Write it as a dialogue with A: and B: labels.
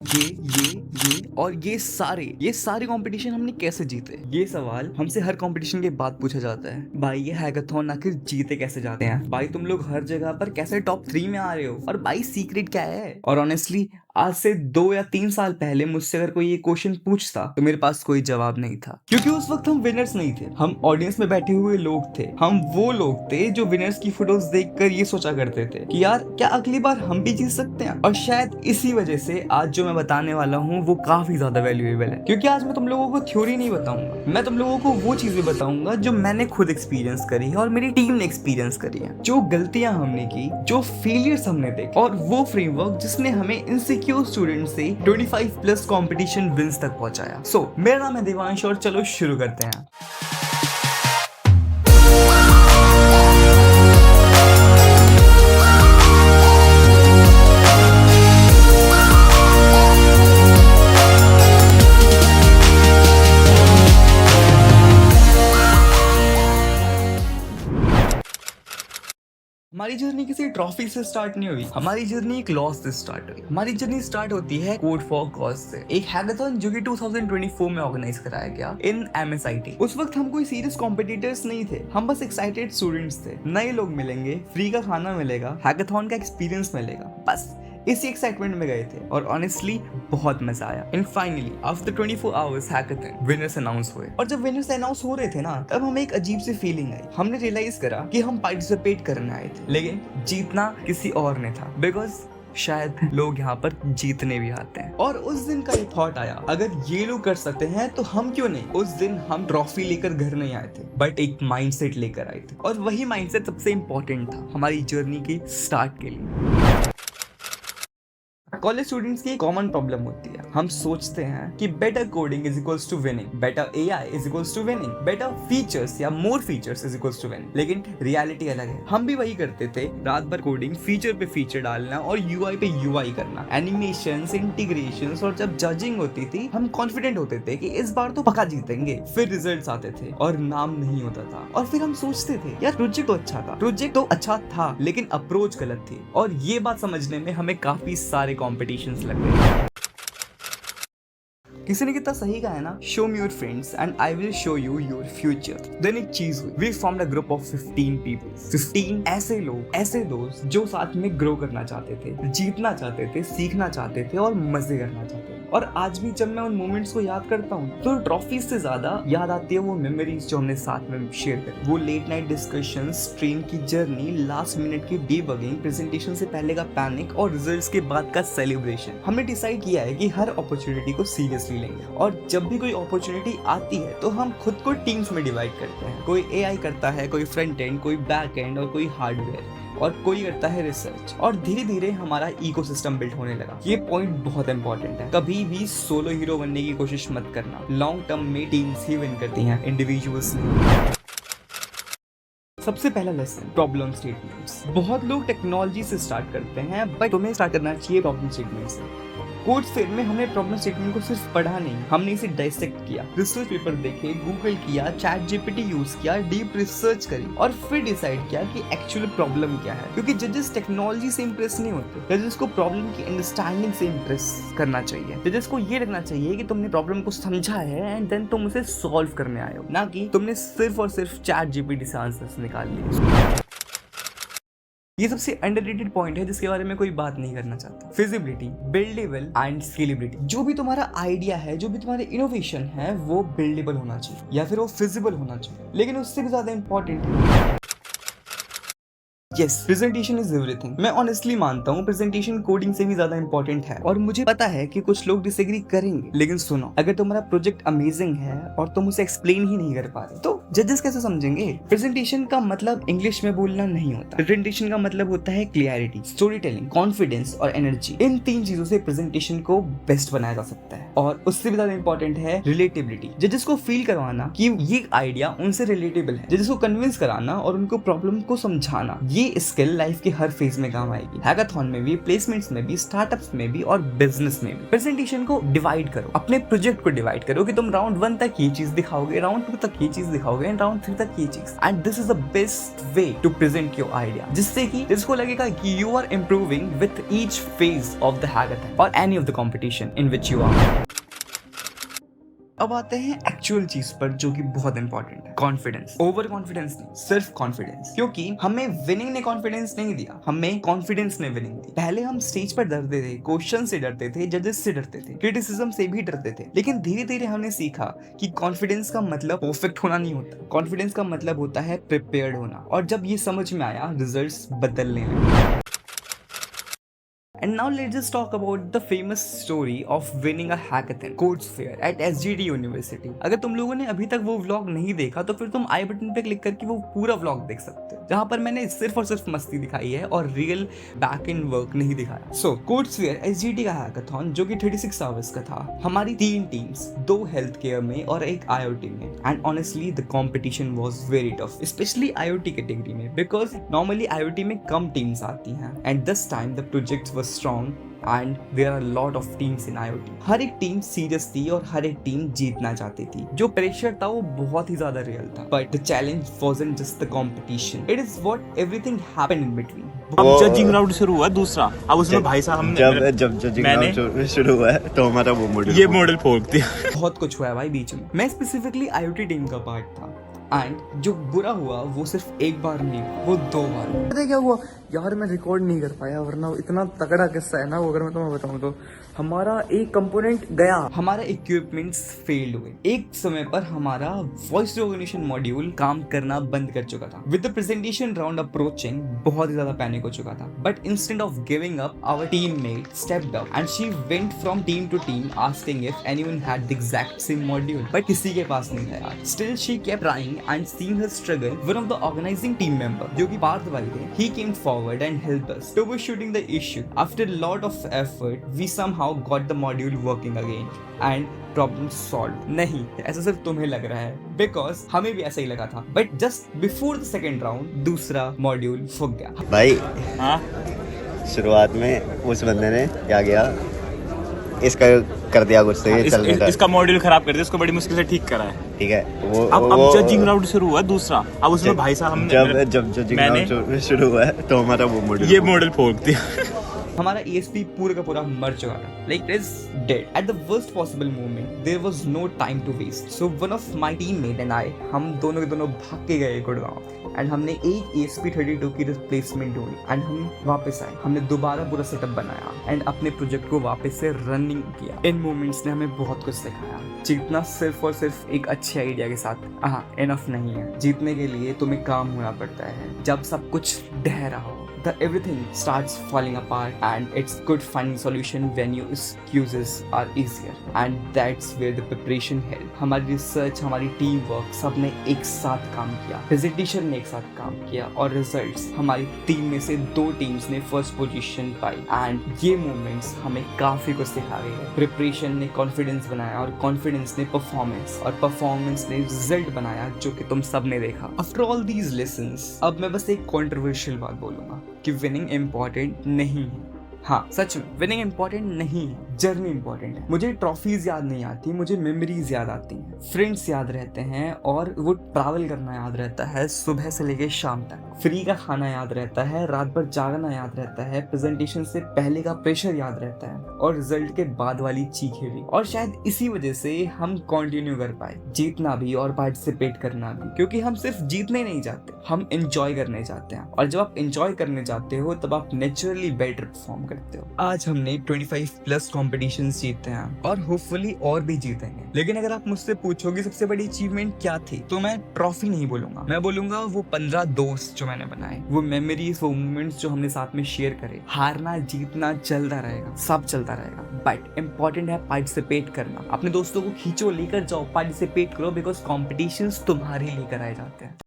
A: ये और ये सारे कंपटीशन हमने कैसे जीते, ये सवाल हमसे हर कंपटीशन के बाद पूछा जाता है। भाई ये हैकाथॉन आखिर जीते कैसे जाते हैं? भाई तुम लोग हर जगह पर कैसे टॉप 3 में आ रहे हो? और भाई सीक्रेट क्या है? और ऑनेस्टली आज से 2 या 3 साल पहले मुझसे अगर कोई ये क्वेश्चन पूछता तो मेरे पास कोई जवाब नहीं था, क्योंकि उस वक्त हम विनर्स नहीं थे, हम ऑडियंस में बैठे हुए लोग थे। हम वो लोग थे जो विनर्स की फोटोज देखकर ये सोचा करते थे कि यार क्या अगली बार हम भी जीत सकते हैं। और शायद इसी वजह से आज जो मैं बताने वाला हूँ वो काफी ज्यादा वैल्यूएबल है, क्योंकि आज मैं तुम लोगों को थ्योरी नहीं बताऊंगा, मैं तुम लोगों को वो चीजें बताऊंगा जो मैंने खुद एक्सपीरियंस करी है और मेरी टीम ने एक्सपीरियंस करी है, जो गलतियां हमने की, जो फेलियर्स हमने देखे, और वो फ्रेमवर्क जिसने हमें इनसिक्योर स्टूडेंट से 25+ कंपटीशन विंस तक पहुंचाया। सो मेरा नाम है देवांश और चलो शुरू करते हैं। हमारी जर्नी किसी ट्रॉफी से स्टार्ट नहीं हुई, हमारी जर्नी एक लॉस से स्टार्ट हुई। हमारी जर्नी स्टार्ट होती है कोड फॉर कॉज से, एक हैकाथॉन जो कि 2024 में ऑर्गेनाइज कराया गया इन MSIT। उस वक्त हम कोई सीरियस कॉम्पिटिटर्स नहीं थे, हम बस एक्साइटेड स्टूडेंट्स थे। नए लोग मिलेंगे, फ्री का खाना मिलेगा, हैकाथॉन का एक्सपीरियंस मिलेगा, बस इसी एक्साइटमेंट में गए थे और ऑनेस्टली बहुत मजा आया। And finally after 24 hours hackathon winners announce हुए। और जब विनर्स अनाउंस हो रहे थे ना, तब हमें एक अजीब सी फीलिंग आई। हमने रियलाइज करा कि हम पार्टिसिपेट करने आए थे, लेकिन जीतना किसी और ने था, बिकॉज शायद लोग यहाँ पर जीतने भी आते हैं। और उस दिन का एक थॉट आया, अगर ये लोग कर सकते हैं तो हम क्यों नहीं। उस दिन हम ट्रॉफी लेकर घर नहीं आए थे, बट एक माइंडसेट लेकर आए थे, और वही माइंडसेट सबसे इंपॉर्टेंट था हमारी जर्नी के स्टार्ट के लिए। कॉलेज स्टूडेंट्स की कॉमन प्रॉब्लम होती है, हम सोचते हैं कि better coding is equals to winning, better AI is equals to winning, better features या more features is equals to winning. लेकिन रियलिटी अलग है। हम भी वही करते थे, रात भर कोडिंग, फीचर पे फीचर डालना और UI पे UI करना, एनिमेशंस, इंटीग्रेशंस, और जब जजिंग होती थी हम कॉन्फिडेंट होते थे कि इस बार तो पक्का जीतेंगे। फिर रिजल्ट्स आते थे और नाम नहीं होता था, और फिर हम सोचते थे यार प्रोजेक्ट तो अच्छा था लेकिन अप्रोच गलत थी। और ये बात समझने में हमें काफी सारे कॉम्पिटिशन्स लग गए। किसी ने कितना सही कहा है ना, show me your friends and I will show you your future. Then एक चीज हुई, we formed a group of 15 people, 15 ऐसे लोग, ऐसे दोस्त जो साथ में ग्रो करना चाहते थे, जीतना चाहते थे, सीखना चाहते थे और मजे करना चाहते थे। और आज भी जब मैं उन मोमेंट्स को याद करता हूँ तो ट्रॉफी से ज्यादा याद आती है वो मेमोरीज जो हमने साथ में शेयर करी। वो लेट नाइट डिस्कशंस, ट्रेन की जर्नी, लास्ट मिनट की डीबगिंग, प्रेजेंटेशन से पहले का पैनिक और रिजल्ट्स के बाद का सेलिब्रेशन। हमने डिसाइड किया है कि हर अपॉर्चुनिटी को सीरियसली लेंगे, और जब भी कोई अपॉर्चुनिटी आती है तो हम खुद को टीम्स में डिवाइड करते हैं। कोई AI करता है, कोई फ्रंट एंड, कोई बैक एंड और कोई हार्डवेयर, और कोई करता है रिसर्च। और धीरे धीरे हमारा इकोसिस्टम बिल्ड होने लगा। ये पॉइंट बहुत इंपॉर्टेंट है, कभी भी सोलो हीरो बनने की कोशिश मत करना। लॉन्ग टर्म में टीम्स ही विन करती हैं, इंडिविजुअल्स नहीं। सबसे पहला लेसन, प्रॉब्लम स्टेटमेंट्स। बहुत लोग टेक्नोलॉजी से स्टार्ट करते हैं, बट तुम्हें स्टार्ट करना चाहिए प्रॉब्लम स्टेटमेंट से। कोर्स फेयर में हमने प्रॉब्लम स्टेटमेंट को सिर्फ पढ़ा नहीं, हमने इसे डाइसेक्ट किया, रिसर्च पेपर देखे, गूगल किया, चैट GPT यूज किया, डीप रिसर्च करी, और फिर डिसाइड किया कि एक्चुअल प्रॉब्लम क्या है। क्योंकि जजेस टेक्नोलॉजी से इंप्रेस नहीं होते, जजेस को प्रॉब्लम की अंडरस्टैंडिंग से इंप्रेस करना चाहिए। जजेस को ये रखना चाहिए कि तुमने प्रॉब्लम को समझा है एंड देन तुम उसे सॉल्व करने आए हो, ना कि तुमने सिर्फ और सिर्फ चैट GPT से आंसर्स निकाल लिए। ये सबसे अंडररेटेड पॉइंट है जिसके बारे में कोई बात नहीं करना चाहता। Feasibility, buildable and scalability. जो भी तुम्हारा आइडिया है, जो भी तुम्हारे इनोवेशन है, वो बिल्डेबल होना चाहिए या फिर वो फिजिबल होना चाहिए। लेकिन उससे भी ज्यादा इंपॉर्टेंट है यस, प्रेजेंटेशन इज एवरीथिंग। मैं ऑनेस्टली मानता हूँ प्रेजेंटेशन कोडिंग से भी ज्यादा इंपॉर्टेंट है, और मुझे पता है कि कुछ लोग डिसएग्री करेंगे। लेकिन सुनो, अगर तुम्हारा प्रोजेक्ट अमेजिंग है और तुम उसे एक्सप्लेन ही नहीं कर पा रहे तो जजेस कैसे समझेंगे? प्रेजेंटेशन का मतलब इंग्लिश में बोलना नहीं होता। प्रेजेंटेशन का मतलब होता है क्लियरिटी, स्टोरी टेलिंग, कॉन्फिडेंस और एनर्जी। इन 3 चीजों से प्रेजेंटेशन को बेस्ट बनाया जा सकता है। और उससे भी ज्यादा इंपॉर्टेंट है रिलेटेबिलिटी। जजेस को फील करवाना कि ये आइडिया उनसे रिलेटेबल है, जजेस को कन्विंस कराना और उनको प्रॉब्लम को समझाना। ये स्किल लाइफ के हर फेज में काम आएगी, हैकाथॉन में भी, प्लेसमेंट्स में भी, स्टार्टअप्स में भी और बिजनेस में भी। प्रेजेंटेशन को डिवाइड करो, अपने प्रोजेक्ट को डिवाइड करो कि तुम राउंड 1 तक ये चीज दिखाओगे, राउंड 2 तक ये चीज दिखाओगे, पाओगे इन राउंड 3 तक ये चीज। And this is the best way to present your idea, जिससे कि इसको लगेगा कि you are improving with each phase of the hackathon और any of the competition in which you are. अब आते हैं एक्चुअल चीज पर जो कि बहुत इंपॉर्टेंट है, कॉन्फिडेंस। ओवर कॉन्फिडेंस नहीं, सिर्फ कॉन्फिडेंस। क्योंकि हमें विनिंग ने कॉन्फिडेंस नहीं दिया, हमें कॉन्फिडेंस ने विनिंग दी। पहले हम स्टेज पर डरते थे, क्वेश्चन से डरते थे, जजेस से डरते थे, क्रिटिसिज्म से भी डरते थे, लेकिन धीरे धीरे हमने सीखा कि कॉन्फिडेंस का मतलब परफेक्ट होना नहीं होता। कॉन्फिडेंस का मतलब होता है प्रिपेयर्ड होना। और जब ये समझ में आया, रिजल्ट्स बदलने लगे। And now let's just talk about the famous story of winning a hackathon, Codes Fair at SGD University. अगर तुम लोगों ने अभी तक वो व्लॉग नहीं देखा तो फिर तुम आई बटन पे क्लिक करके वो पूरा व्लॉग देख सकते हो, जहाँ पर मैंने सिर्फ और सिर्फ मस्ती दिखाई है और रियल बैक एंड वर्क नहीं दिखाया। सो कोड्स फेयर SGD का हैकाथन जो कि 36 आवर्स का था, हमारी 3 टीम्स, 2 हेल्थ केयर में और एक IoT में। And honestly the competition was very tough, specially IoT category में, बिकॉज नॉर्मली IoT में कम टीम्स आती हैं and this time the projects were strong and there are a lot of teams in IoT. हर एक team serious थी और हर एक team जीतना चाहती थी। जो प्रेशर था वो बहुत ही ज्यादा रियल था, but the challenge wasn't just the competition. It is what everything happened in between.
B: अब जजिंग राउंड शुरू हुआ दूसरा। अब उसमें भाई साहब हमने
C: जब जजिंग राउंड शुरू हुआ है तो हमारा वो मॉडल
B: ये मॉडल फोड़ दिया।
A: बहुत कुछ हुआ है भाई बीच में। मैं स्पेसिफिकली IoT टीम का पार्ट था एंड जो बुरा हुआ वो सिर्फ एक बार नहीं, वो 2 बार। पता है क्या हुआ यार, मैं रिकॉर्ड नहीं कर पाया, वरना इतना तगड़ा किस्सा है ना वो, अगर मैं तुम्हें बताऊं तो हमारा एक कंपोनेंट गया, हमारा इक्विपमेंट्स फेल्ड हुए। एक समय पर हमारा वॉइस रिकॉग्निशन मॉड्यूल काम करना बंद कर चुका था। With the presentation round approaching, बहुत ही ज्यादा पैनिक हो चुका था, but instead of giving up our teammate stepped up and she went from team to team asking if anyone had the exact same module, but किसी के पास नहीं था। Still she kept trying and seeing her struggle. One of the organising team member जो कि पार्थ भाई थे, he came forward and helped us troubleshooting the issue. After a lot of effort, we somehow got the module working again and problem solved. नहीं, ऐसा सिर्फ तुम्हें लग रहा है, because हमें भी ऐसा ही लगा था, but just before the second round दूसरा मॉड्यूल फूक गया।
C: भाई
B: हाँ
C: शुरुआत में उस बंदे ने क्या किया, इसका कर दिया कुछ तो ये चलने का,
B: इसका मॉड्यूल खराब कर दिया, इसको बड़ी मुश्किल से ठीक करा है।
C: ठीक है। वो
B: अब जजिंग राउंड शुरू हुआ दूसरा। अब उसमें भाई साहब हमने
C: जब जजिंग राउंड शुरू हुआ है तो हमारा वो मॉडल
B: ये मॉडल फोड़ दिया।
A: हमारा ESP पूरा का पूरा मर चुका था, like it is dead. At the worst possible moment, there was no time to waste. So one of my teammate and I, हम दोनों के दोनों भाग के गए गुड़गांव एंड हमने एक ESP32 की रिप्लेसमेंट ढूंढी एंड हम वापस आए। हमने दोबारा पूरा सेटअप बनाया एंड अपने प्रोजेक्ट को वापस से रनिंग किया। इन मोमेंट्स ने हमें बहुत कुछ सिखाया। जीतना सिर्फ और सिर्फ एक अच्छे आइडिया के साथ इनफ नहीं है। जीतने के लिए तुम्हें काम होना पड़ता है। जब सब कुछ ढह रहा हो, the everything starts falling apart and it's good finding solution when your excuses are easier, and that's where the preparation help. हमारी रिसर्च, हमारी टीम वर्क, सबने एक साथ काम किया, प्रेजेंटेशन ने एक साथ काम किया और रिजल्ट्स, हमारी टीम में से 2 टीम्स ने फर्स्ट पोजीशन पाई एंड ये मोमेंट्स हमें काफी कुछ सिखा गए हैं। प्रिपरेशन ने कॉन्फिडेंस बनाया और कॉन्फिडेंस ने परफॉर्मेंस और परफॉर्मेंस ने रिजल्ट बनाया जो कि तुम सब ने देखा। आफ्टर ऑल दीज लेसन्स, अब मैं बस एक कॉन्ट्रोवर्शियल बात बोलूंगा कि विनिंग इम्पॉर्टेंट नहीं है। हाँ सच में विनिंग इम्पोर्टेंट नहीं है, जर्नी इम्पोर्टेंट है। मुझे ट्रॉफीज याद नहीं आती, मुझे मेमोरीज याद आती हैं, फ्रेंड्स याद रहते हैं और वो ट्रैवल करना याद रहता है सुबह से लेके शाम तक, फ्री का खाना याद रहता है, रात भर जागना याद रहता है, प्रेजेंटेशन से पहले का प्रेशर याद रहता है और रिजल्ट के बाद वाली चीखें भी। और शायद इसी वजह से हम कंटिन्यू कर पाए, जीतना भी और पार्टिसिपेट करना भी, क्योंकि हम सिर्फ जीतने नहीं चाहते, हम एंजॉय करने चाहते हैं। और जब आप एंजॉय करने चाहते हो तब आप नेचुरली बेटर परफॉर्म करते हो। आज हमने 25+ कॉम्पिटिशंस जीते हैं और होपफुली और भी जीतेंगे। लेकिन अगर आप मुझसे पूछोगे सबसे बड़ी अचीवमेंट क्या थी, तो मैं ट्रॉफी नहीं बोलूंगा, मैं बोलूंगा वो 15 दोस्त जो मैंने बनाए, वो मेमोरीज, वो मोमेंट्स जो हमने साथ में शेयर करे। हारना जीतना चलता रहेगा, सब चलता रहेगा, बट इम्पोर्टेंट है पार्टिसिपेट करना। अपने दोस्तों को खींचो, लेकर जाओ, पार्टिसिपेट करो, बिकॉज कॉम्पिटिशंस तुम्हारे लेकर आए जाते हैं।